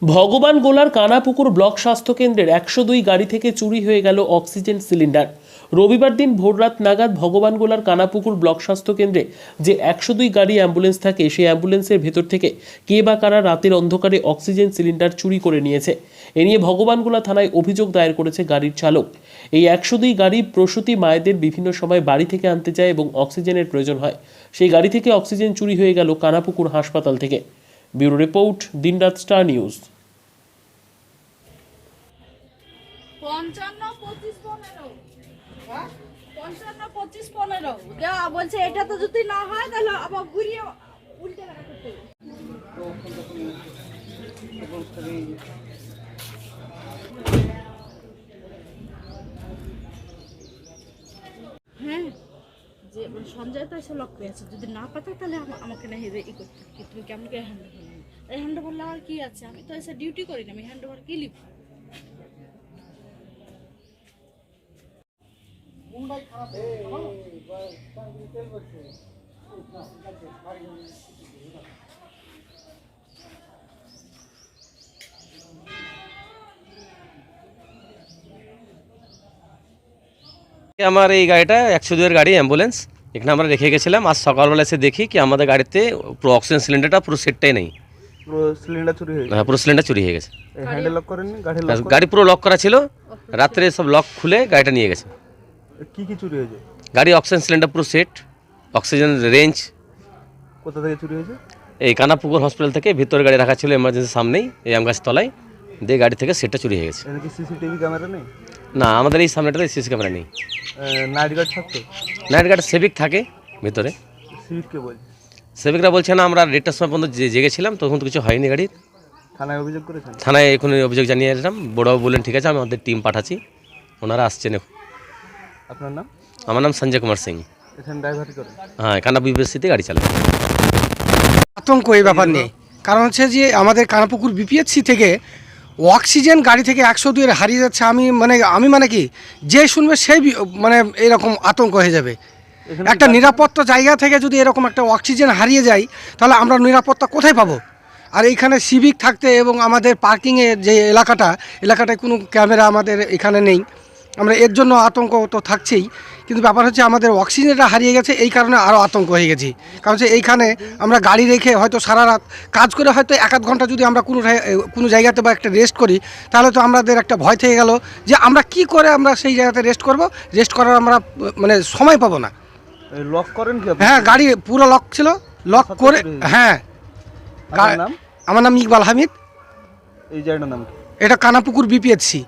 ভগবান গোলার কানাপুকুর ব্লক স্বাস্থ্য কেন্দ্রের 102 গাড়ি থেকে চুরি হয়ে গেল অক্সিজেন সিলিন্ডার। রবিবার দিন ভোররাত নাগাদ ভগবান গোলার কানাপুকুর ব্লক স্বাস্থ্য কেন্দ্রে যে 102 গাড়ি অ্যাম্বুলেন্স থাকে সেই অ্যাম্বুলেন্সের ভেতর থেকে কে বা কারা রাতের অন্ধকারে অক্সিজেন সিলিন্ডার চুরি করে নিয়েছে। এ নিয়ে ভগবানগোলা থানায় অভিযোগ দায়ের করেছে গাড়ির চালক। এই 102 গাড়ি প্রসূতি মায়েদের বিভিন্ন সময় বাড়ি থেকে আনতে যায় এবং অক্সিজেনের প্রয়োজন হয়। সেই গাড়ি থেকে অক্সিজেন চুরি হয়ে গেল কানাপুকুর হাসপাতাল থেকে। ব্যুরো রিপোর্ট, দিনরাত স্টার নিউজ। 55-25-15 যা বলছে, এটা তো যদি না হয় তাহলে আবার ঘুরিয়ে উল্টে লাগা করতে হবে। হ্যাঁ, যে সঞ্জয় তো এসে লক পেয়েছে, যদি না পাতা তাহলে আমাকে না হেরে ই করতে কি, তুমি কেমন করে হ্যান্ড ওভার নিবে? এই হ্যান্ড ওভার আর কি আছে, আমি তো এসে ডিউটি করি না, আমি হ্যান্ড ওভার কি লিখব? আমার এই গাড়িটা 102 এর গাড়ি অ্যাম্বুলেন্স এখানে আমরা রেখে গেছিলাম। আজ সকালবেলা এসে দেখি কি আমাদের গাড়িতে পুরো অক্সিজেন সিলিন্ডারটা পুরো সেটটাই নেই। পুরো সিলিন্ডার চুরি হয়ে গেছে। হ্যাঁ, পুরো সিলিন্ডার চুরি হয়ে গেছে। হ্যান্ডেল লক করেননি? গাড়ি পুরো লক করা ছিল, রাত্রে সব লক খুলে গাড়িটা নিয়ে গেছে। কি কি চুরি হয়েছে? গাড়ি অক্সিজেন সিলিন্ডার পুরো সেট, অক্সিজেন রেঞ্জ। কোথা থেকে চুরি হয়েছে? এই কানাপুকুর হসপিটাল থেকে ভিতরে গাড়ি রাখা ছিল এমার্জেন্সি সামনেই, এই আম গাছ তলায় দিয়ে গাড়ি থেকে সেটটা চুরি হয়ে গেছে। এখানে কি সিসিটিভি ক্যামেরা নেই? না, আমাদের এই সামনেটাতে সিসি ক্যামেরা নেই। নাইট গার্ড থাকতো? নাইট গার্ড সেভিক থাকে ভিতরে। সিভিককে বলছে? সেভিকরা বলছে না, আমরা 1:30টার সময় পর্যন্ত জেগেছিলাম, তখন তো কিছু হয়নি গাড়ির। থানায় অভিযোগ করেছেন? থানায় এখন অভিযোগ জানিয়ে এলাম। বড়বাবু বললেন ঠিক আছে, আমি আমাদের টিম পাঠাচ্ছি, ওনারা আসছেন এখন। আপনার নাম? আমার নাম সঞ্জয় কুমার সিং। এখানে ড্রাইভারি করেন? হ্যাঁ, কানা বিপিএসসিতে গাড়ি চালায়। আতঙ্ক এই ব্যাপার নেই, কারণ হচ্ছে যে আমাদের কানাপুকুর বিপিএসসি থেকে অক্সিজেন গাড়ি থেকে 102 হারিয়ে যাচ্ছে। আমি মানে কি, যে শুনবে সেই মানে এরকম আতঙ্ক হয়ে যাবে। একটা নিরাপত্তা জায়গা থেকে যদি এরকম একটা অক্সিজেন হারিয়ে যায় তাহলে আমরা নিরাপত্তা কোথায় পাবো? আর এইখানে সিভিক থাকতে এবং আমাদের পার্কিংয়ের যে এলাকাটায় কোনো ক্যামেরা আমাদের এখানে নেই। আমরা এর জন্য আতঙ্ক তো থাকছেই, কিন্তু ব্যাপার হচ্ছে আমাদের অক্সিজেনটা হারিয়ে গেছে, এই কারণে আরও আতঙ্ক হয়ে গেছি। কারণ হচ্ছে এইখানে আমরা গাড়ি রেখে হয়তো সারা রাত কাজ করে হয়তো 1-1 ঘন্টা যদি আমরা কোনো জায়গাতে বা একটা রেস্ট করি, তাহলে তো আমাদের একটা ভয় থেকে গেল যে আমরা কি করে আমরা সেই জায়গাতে রেস্ট করব। রেস্ট করার আমরা মানে সময় পাবো না। লক করেন কি? হ্যাঁ, গাড়ি পুরো লক ছিল, লক করে। হ্যাঁ, আপনার নাম? আমার নাম ইকবাল হামিদ। এই জায়গাটার নাম কি? এটা কানাপুকুর বিপিএসসি।